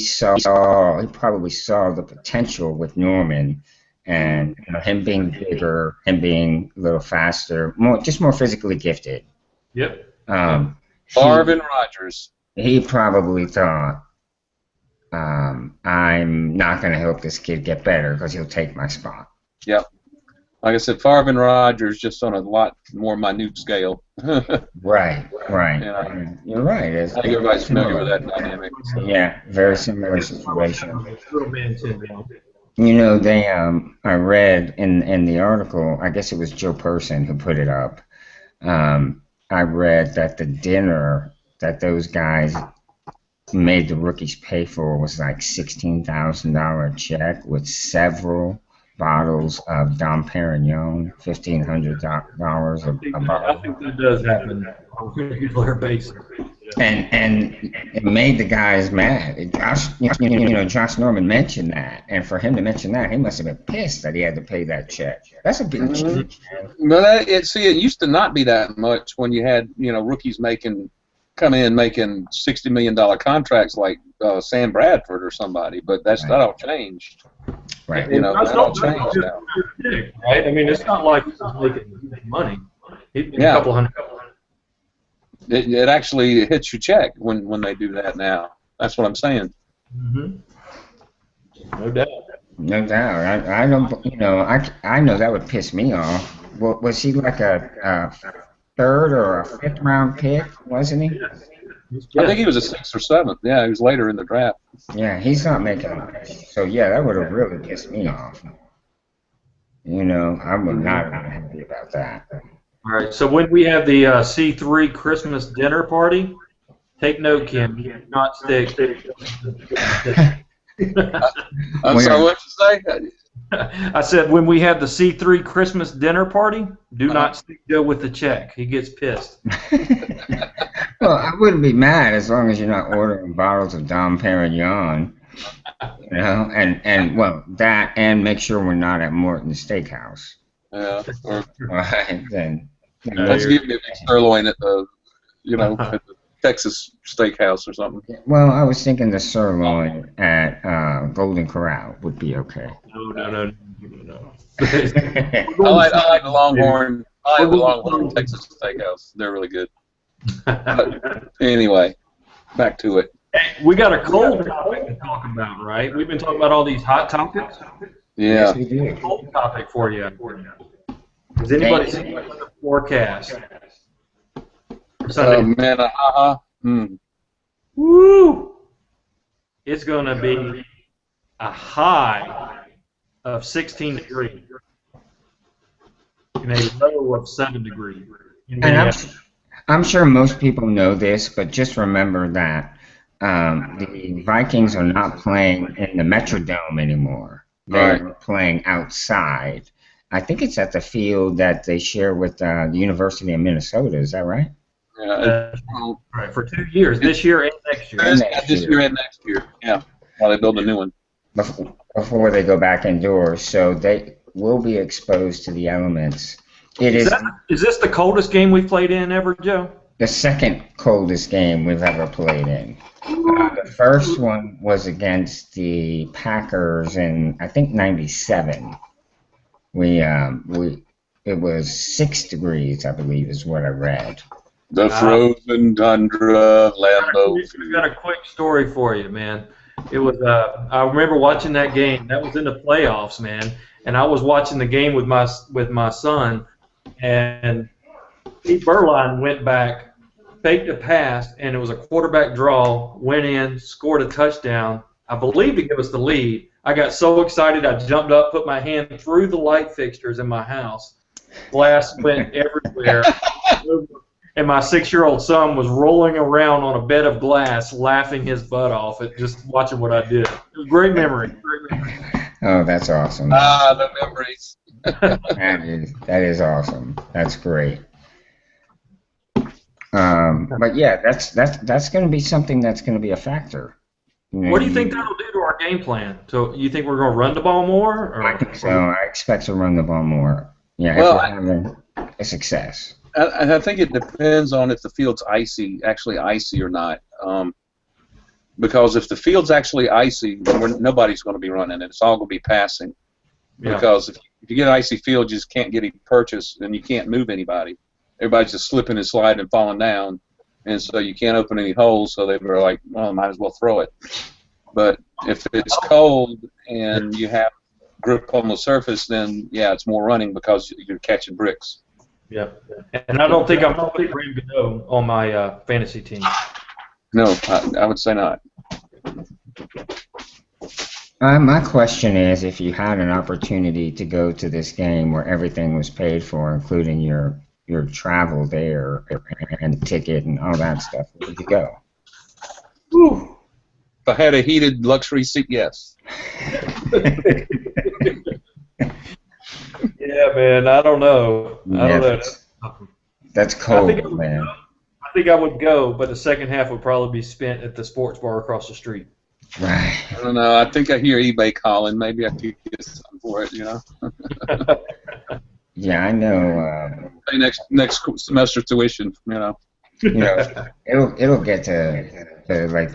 probably saw the potential with Norman, and him being bigger, him being a little faster, more physically gifted. Yep. Favre and Rodgers. He probably thought, I'm not going to help this kid get better because he'll take my spot. Yep. Like I said, Favre and Rodgers, just on a lot more minute scale. Right. You're right. I think everybody's familiar with that dynamic. So. Yeah, very similar situation. Little man syndrome. I read in the article, I guess it was Joe Person who put it up. I read that the dinner that those guys made the rookies pay for was like $16,000 check with several bottles of Dom Perignon, $1,500 a bottle. I think that does happen on a regular basis. And it made the guys mad. Josh Norman mentioned that, and for him to mention that, he must have been pissed that he had to pay that check. That's a big check. But it used to not be that much when you had rookies come in making $60 million contracts like Sam Bradford or somebody, but that all changed. Right. That all changed now. Right? I mean, it's not like he's making money. He's making a couple hundred. It actually hits your check when they do that now. That's what I'm saying. Mm-hmm. No doubt. No doubt. I don't. I know that would piss me off. Was he like a third or a fifth round pick? Wasn't he? I think he was a 6th or 7th. Yeah, he was later in the draft. Yeah, he's not making much. So yeah, that would have really pissed me off. You know, I would not have been happy about that. All right. So when we have the C3 Christmas dinner party, take note, Kim. You do not stick. I'm sorry, what you say? I said when we have the C3 Christmas dinner party, do not stick Joe with the check. He gets pissed. Well, I wouldn't be mad as long as you're not ordering bottles of Dom Perignon. You know, and well, that, and make sure we're not at Morton's Steakhouse. Yeah. Or, Right, then. let's give me a big sirloin at the, at the Texas Steakhouse or something. Well, I was thinking the sirloin at Golden Corral would be okay. No. I like the Longhorn. I like the Longhorn Texas Steakhouse. They're really good. But anyway, back to it. Hey, we got a cold topic to talk about, right? We've been talking about all these hot topics. Yeah. Yes, we do. Cold topic for you. Has anybody seen the forecast? Man, Woo! It's going to be a high of 16 degrees and a low of 7 degrees. And I'm sure most people know this, but just remember that the Vikings are not playing in the Metrodome anymore. They're playing outside. I think it's at the field that they share with the University of Minnesota. Is that right? Yeah. Right, for 2 years, this year and next year. This year and next year. Yeah. While they build a new one. Before they go back indoors, so they will be exposed to the elements. Is this the coldest game we've played in ever, Joe? The second coldest game we've ever played in. The first one was against the Packers in, I think, '97. It was 6 degrees, I believe, is what I read. The frozen tundra of Lambeau. I've got a quick story for you, man. It was I remember watching that game. That was in the playoffs, man. And I was watching the game with my son, and Steve Berline went back, faked a pass, and it was a quarterback draw. Went in, scored a touchdown. I believe to give us the lead. I got so excited, I jumped up, put my hand through the light fixtures in my house. Glass went everywhere. And my 6-year-old son was rolling around on a bed of glass, laughing his butt off at just watching what I did. It was a great memory. Oh, that's awesome. The memories. That is awesome. That's great. But yeah, that's going to be something that's going to be a factor. What do you think that'll do to our game plan? So you think we're going to run the ball more? Or? I think so. I expect to run the ball more. Yeah, if we're having a success. I think it depends on if the field's actually icy or not. Because if the field's actually icy, then nobody's going to be running it. It's all going to be passing. Yeah. Because if you get an icy field, you just can't get any purchase, and you can't move anybody. Everybody's just slipping and sliding and falling down, and so you can't open any holes, so they were like, well, might as well throw it. But if it's cold and you have grip on the surface, then, yeah, it's more running because you're catching bricks. Yeah, and I don't think I'm ready to go on my fantasy team. No, I would say not. My question is, if you had an opportunity to go to this game where everything was paid for, including your travel there and ticket and all that stuff, where would you go? Whew. If I had a heated luxury seat, yes. Yeah, man, I don't know. I don't know. That's cold, man. I think I would go, but the second half would probably be spent at the sports bar across the street. Right. I don't know. I think I hear eBay calling. Maybe I could get something for it, Yeah, I know. Next semester tuition, It'll get to like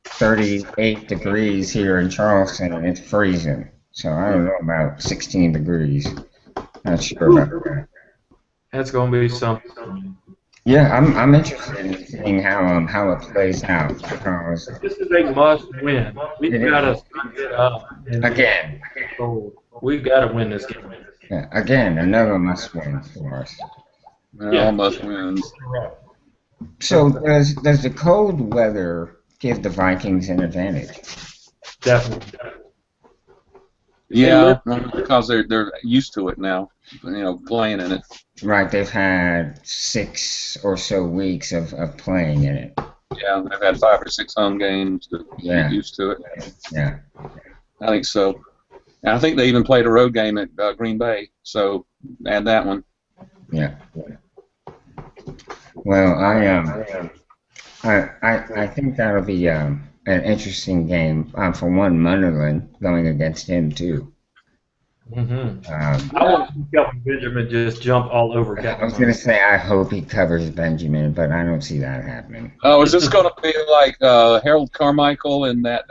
38 degrees here in Charleston, and it's freezing. So I don't know about 16 degrees. Not sure about that. That's going to be something. Yeah, I'm interested in seeing how it plays out, because this is a must-win. We've got to suck it up. Again. We've got to win this game. Yeah, again, another must-win for us. All must-wins. So does the cold weather give the Vikings an advantage? Definitely. Yeah, because they're used to it now, playing in it. Right, they've had 6 or so weeks of playing in it. Yeah, they've had 5 or 6 home games to get used to it. Yeah. I think so. And I think they even played a road game at Green Bay, so add that one. Yeah. Well, I think that'll be an interesting game for one. Munderland going against him too. I want to see Kelvin Benjamin just jump all over Captain. I was going to say I hope he covers Benjamin, but I don't see that happening. Oh, is this going to be like Harold Carmichael and that?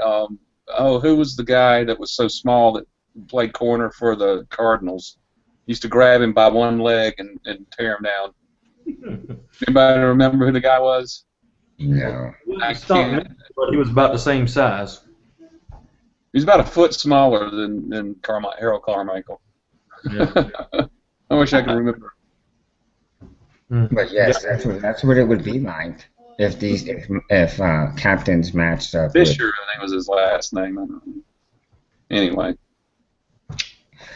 Who was the guy that was so small that played corner for the Cardinals? Used to grab him by one leg and tear him down. Anybody remember who the guy was? No. But he was about the same size. He's about a foot smaller than Harold Carmichael. Yeah. I wish I could remember. But yes, that's what it would be like if captains matched up. Fisher, I think was his last name. Anyway,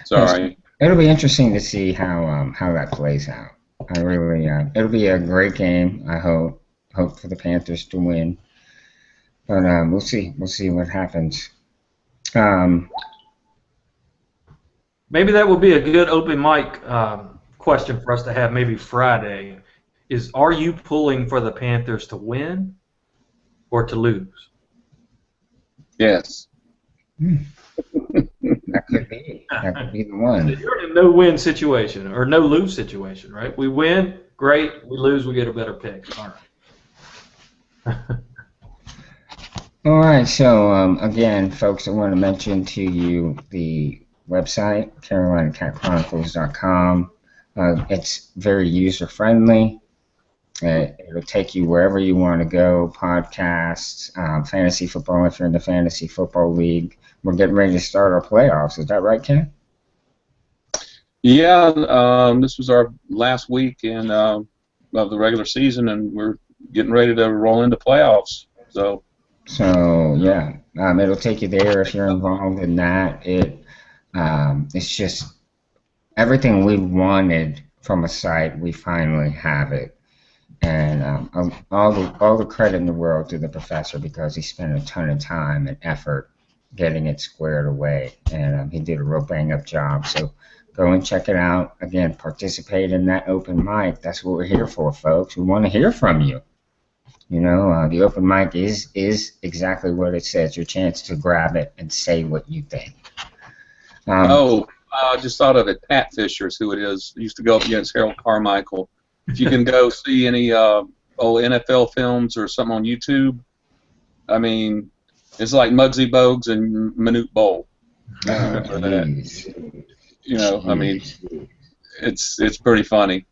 sorry. It'll be interesting to see how that plays out. I really, it'll be a great game. I hope for the Panthers to win, but we'll see. We'll see what happens. Maybe that would be a good open mic question for us to have maybe Friday. Are you pulling for the Panthers to win or to lose? Yes. That could be the one. You're in a no-win situation or no-lose situation, right? We win, great. We lose, we get a better pick. All right. All right. So again, folks, I want to mention to you the website, CarolinaCatChronicles.com. It's very user-friendly. It'll take you wherever you want to go. Podcasts, fantasy football. If you're in the fantasy football league, we're getting ready to start our playoffs. Is that right, Ken? Yeah. This was our last week of the regular season, and we're getting ready to roll into playoffs. So yeah, it'll take you there if you're involved in that. It's just everything we wanted from a site. We finally have it. And all the credit in the world to the professor because he spent a ton of time and effort getting it squared away, and he did a real bang-up job. So go and check it out. Again, participate in that open mic. That's what we're here for, folks. We want to hear from you. The open mic is exactly what it says. Your chance to grab it and say what you think. I just thought of it. Pat Fisher's who it is. He used to go up against Harold Carmichael. If you can go see any old NFL films or something on YouTube, I mean, it's like Muggsy Bogues and Manute Bol. I mean, it's pretty funny.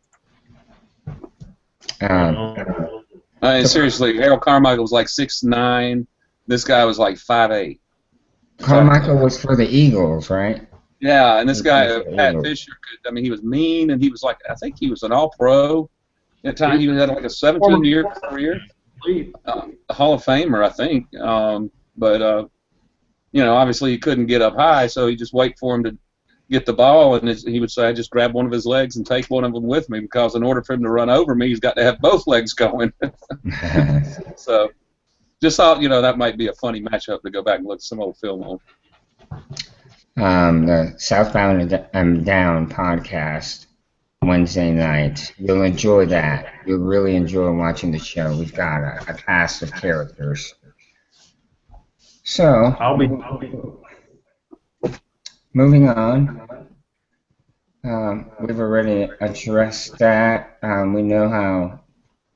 Seriously, Harold Carmichael was like 6'9". This guy was like 5'8". Carmichael was for the Eagles, right? Yeah, and this guy, Pat Fisher, he was mean, and he was like, I think he was an All-Pro. At the time, he had like a 17-year career. A Hall of Famer, I think. But obviously he couldn't get up high, so he just wait for him to get the ball, and he would say, I just grab one of his legs and take one of them with me, because in order for him to run over me, he's got to have both legs going. So just thought, that might be a funny matchup to go back and look at some old film on. The Southbound and Down podcast Wednesday night. You'll enjoy that. You'll really enjoy watching the show. We've got a cast of characters. So I'll be moving on. We've already addressed that. We know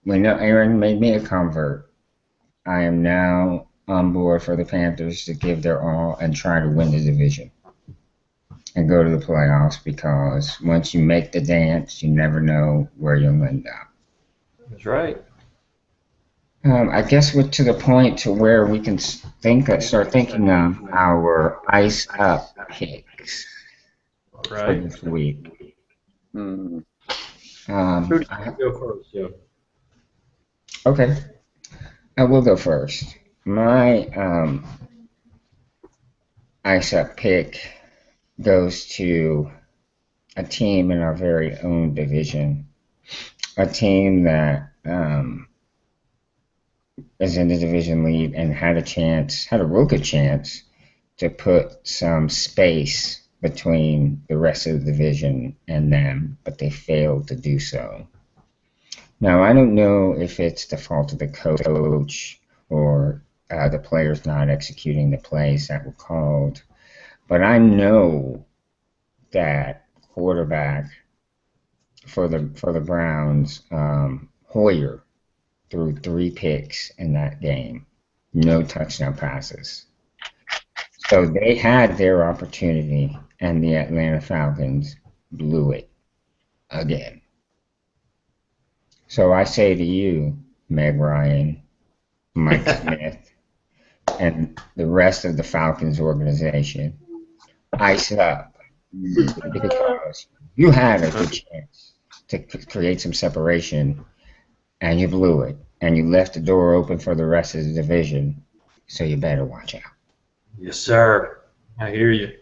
Aaron made me a convert. I am now on board for the Panthers to give their all and try to win the division and go to the playoffs, because once you make the dance, you never know where you'll end up. That's right. I guess we're to the point to where we can start thinking of our ice up picks for this week. Who do you go first, Joe? Okay, I will go first. My ISA pick goes to a team in our very own division, a team that is in the division lead and had a real good chance to put some space between the rest of the division and them, but they failed to do so. Now, I don't know if it's the fault of the coach or the players not executing the plays that were called, but I know that quarterback for the Browns, Hoyer, threw 3 picks in that game, no touchdown passes. So they had their opportunity, and the Atlanta Falcons blew it again. So I say to you, Meg Ryan, Mike Smith, and the rest of the Falcons organization, ice up, because you had a good chance to create some separation, and you blew it, and you left the door open for the rest of the division, so you better watch out. Yes, sir. I hear you.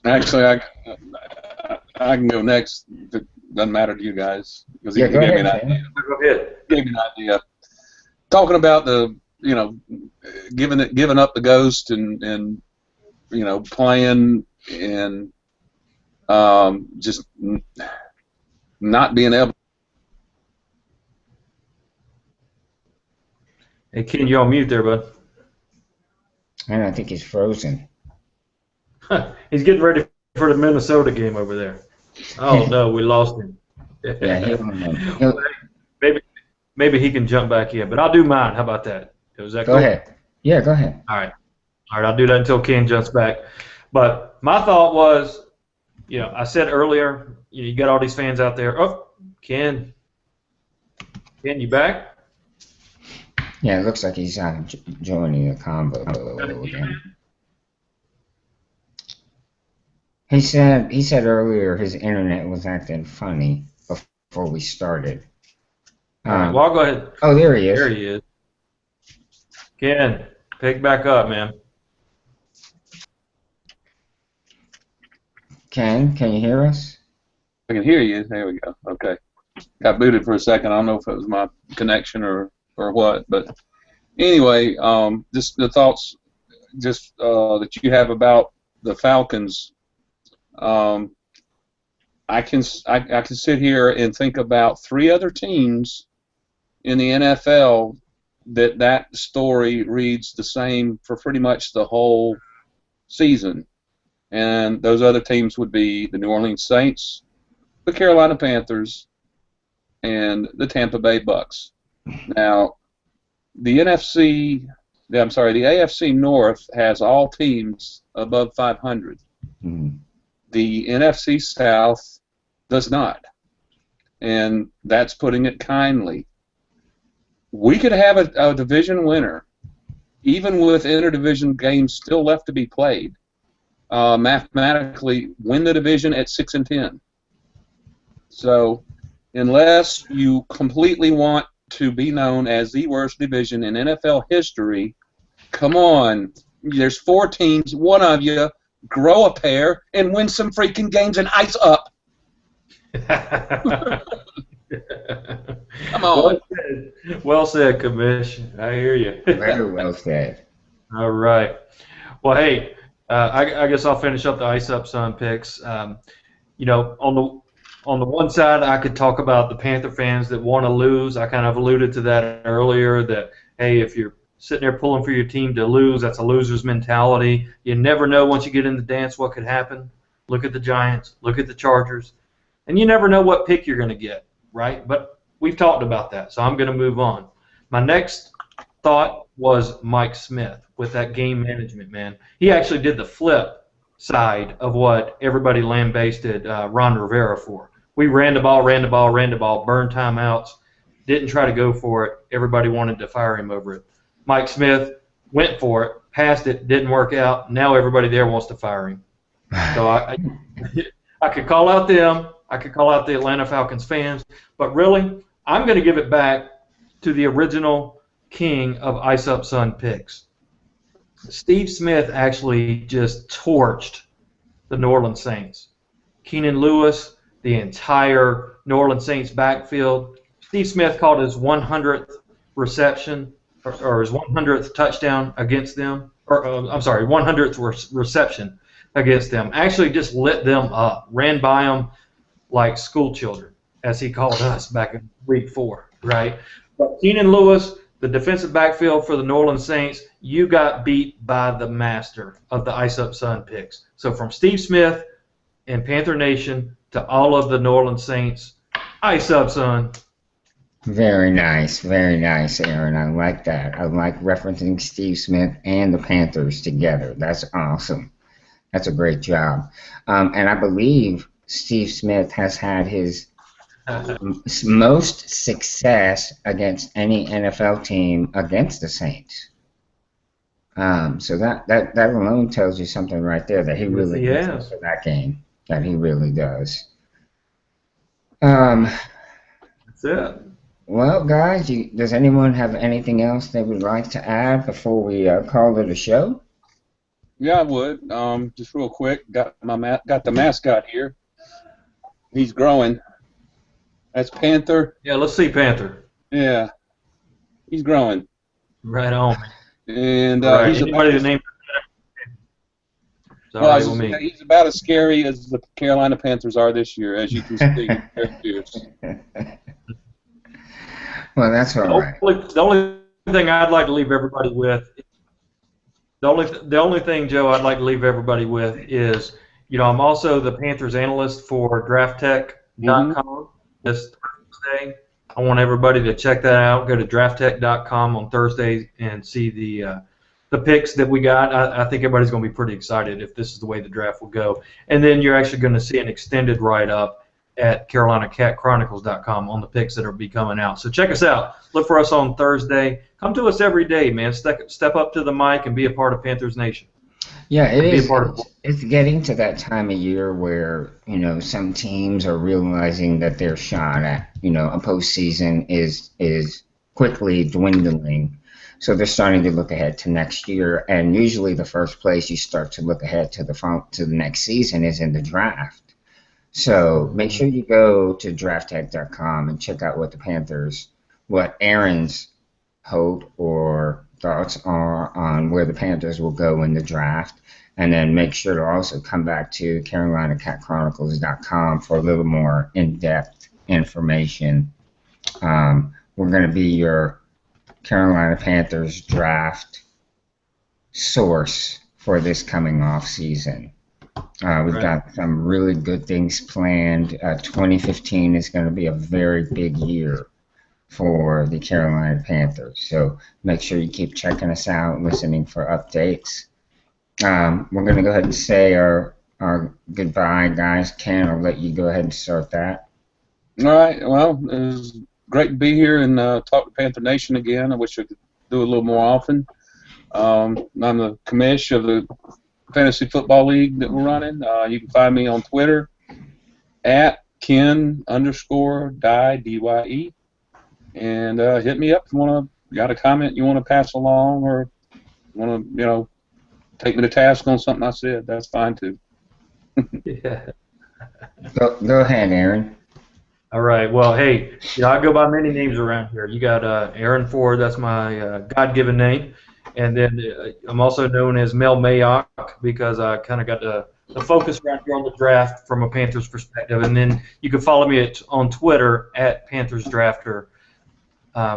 Actually, I can go next. It doesn't matter to you guys because Yeah, he go gave me ahead, an idea. Ken. Go ahead. Gave me an idea. Talking about the giving up the ghost and playing and just not being able. Hey, Ken, you're on mute there, bud. And I think he's frozen. He's getting ready for the Minnesota game over there. Oh, no, we lost him. Yeah, Maybe he can jump back in, but I'll do mine. How about that? Was that go cool? ahead. Yeah, go ahead. All right, I'll do that until Ken jumps back. But my thought was, I said earlier, you got all these fans out there. Oh, Ken, you back? Yeah, it looks like he's joining the combo again. He said earlier his internet was acting funny before we started. All right, well, I'll go ahead. Oh, there he is. There he is. Ken, pick back up, man. Ken, can you hear us? I can hear you. There we go. Okay. Got booted for a second. I don't know if it was my connection or what, but anyway, just the thoughts that you have about the Falcons. I can sit here and think about 3 other teams in the NFL that story reads the same for pretty much the whole season, and those other teams would be the New Orleans Saints, the Carolina Panthers, and the Tampa Bay Bucks. Now, the AFC North has all teams above 500. Mm-hmm. The NFC South does not, and that's putting it kindly. We could have a division winner, even with interdivision games still left to be played, mathematically win the division at 6-10. So, unless you completely want to be known as the worst division in NFL history, come on. There's 4 teams. One of you grow a pair and win some freaking games and ice up. Come on. Well said, Commish. I hear you. Very well said. All right. Well, hey, I guess I'll finish up the Ice Up Sun picks. On the one side, I could talk about the Panther fans that want to lose. I kind of alluded to that earlier, that, hey, if you're sitting there pulling for your team to lose, that's a loser's mentality. You never know once you get in the dance what could happen. Look at the Giants. Look at the Chargers. And you never know what pick you're going to get, right? But we've talked about that, so I'm going to move on. My next thought was Mike Smith with that game management, man. He actually did the flip side of what everybody lambasted Ron Rivera for. We ran the ball, burned timeouts, didn't try to go for it. Everybody wanted to fire him over it. Mike Smith went for it, passed it, didn't work out. Now everybody there wants to fire him. So I could call out them. I could call out the Atlanta Falcons fans. But really, I'm going to give it back to the original king of Ice Up Sun picks. Steve Smith actually just torched the New Orleans Saints. Keenan Lewis, the entire New Orleans Saints backfield. Steve Smith called his 100th reception or his 100th touchdown against them. Or I'm sorry, 100th reception against them. Actually just lit them up, ran by them like school children, as he called us back in week 4, right? But Keenan Lewis, the defensive backfield for the New Orleans Saints, you got beat by the master of the Ice Up Sun picks. So from Steve Smith and Panther Nation to all of the New Orleans Saints, Ice Up Sun. Very nice, Aaron. I like that. I like referencing Steve Smith and the Panthers together. That's awesome. That's a great job. And I believe Steve Smith has had his most success against any NFL team against the Saints. So that alone tells you something right there, that he really gets for that game. That he really does. That's it. Well, guys, does anyone have anything else they would like to add before we call it a show? Yeah, I would. Just real quick, got the mascot here. He's growing. That's Panther. Yeah, let's see Panther. Yeah, he's growing. Right on. And right. he's Anybody that named he's about as scary as the Carolina Panthers are this year, as you can see. Well, that's all right. The only thing I'd like to leave everybody with, the only thing, Joe, I'd like to leave everybody with is, I'm also the Panthers analyst for DraftTech.com this Thursday. I want everybody to check that out. Go to DraftTech.com on Thursday and see the picks that we got. I think everybody's going to be pretty excited if this is the way the draft will go. And then you're actually going to see an extended write-up at CarolinaCatChronicles.com on the picks that will be coming out. So check us out. Look for us on Thursday. Come to us every day, man. Step up to the mic and be a part of Panthers Nation. Yeah, it is. It's getting to that time of year where, some teams are realizing that their shot at, a postseason is quickly dwindling. So they're starting to look ahead to next year. And usually the first place you start to look ahead to the next season is in the draft. So make sure you go to DraftTech.com and check out what Aaron's hope or thoughts are on where the Panthers will go in the draft. And then make sure to also come back to CarolinaCatChronicles.com for a little more in-depth information. We're going to be your Carolina Panthers draft source for this coming off season. We've got some really good things planned. 2015 is going to be a very big year for the Carolina Panthers. So make sure you keep checking us out, listening for updates. We're going to go ahead and say our goodbye, guys. Ken, I'll let you go ahead and start that. All right. Well, it was great to be here and talk to Panther Nation again. I wish I could do it a little more often. I'm the commish of the Fantasy Football League that we're running. You can find me on Twitter at Ken_Dye, D-Y-E. And hit me up if you got a comment you want to pass along or want to, take me to task on something I said. That's fine, too. Yeah. Go ahead, Aaron. All right. Well, hey, I go by many names around here. You got Aaron Ford. That's my God-given name. And then I'm also known as Mel Mayock because I kind of got the focus around here on the draft from a Panthers perspective. And then you can follow me on Twitter at Panthers Drafter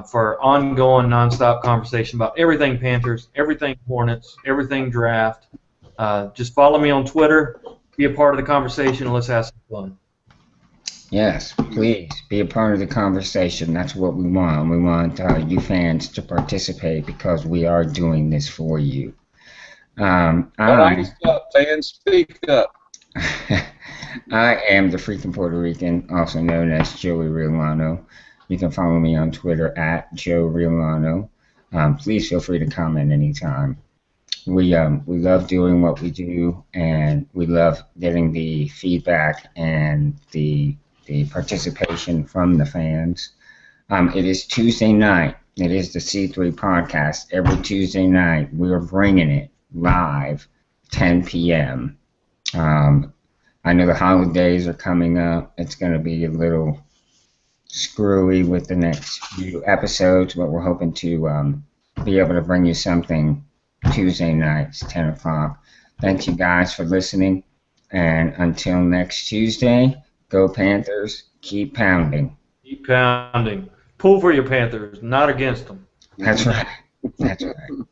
for ongoing, nonstop conversation about everything Panthers, everything Hornets, everything draft. Just follow me on Twitter, be a part of the conversation, and let's have some fun. Yes, please be a part of the conversation. That's what we want. We want you fans to participate because we are doing this for you. Fans, speak up. I am the freaking Puerto Rican, also known as Joey Riolano. You can follow me on Twitter at Joe Riolano. Please feel free to comment anytime. We love doing what we do, and we love getting the feedback and the participation from the fans. It is Tuesday night. It is the C3 podcast. Every Tuesday night, we are bringing it live, 10 p.m. I know the holidays are coming up. It's going to be a little screwy with the next few episodes, but we're hoping to be able to bring you something Tuesday nights, 10 o'clock. Thank you guys for listening. And until next Tuesday, go Panthers. Keep pounding. Keep pounding. Pull for your Panthers, not against them. That's right. That's right.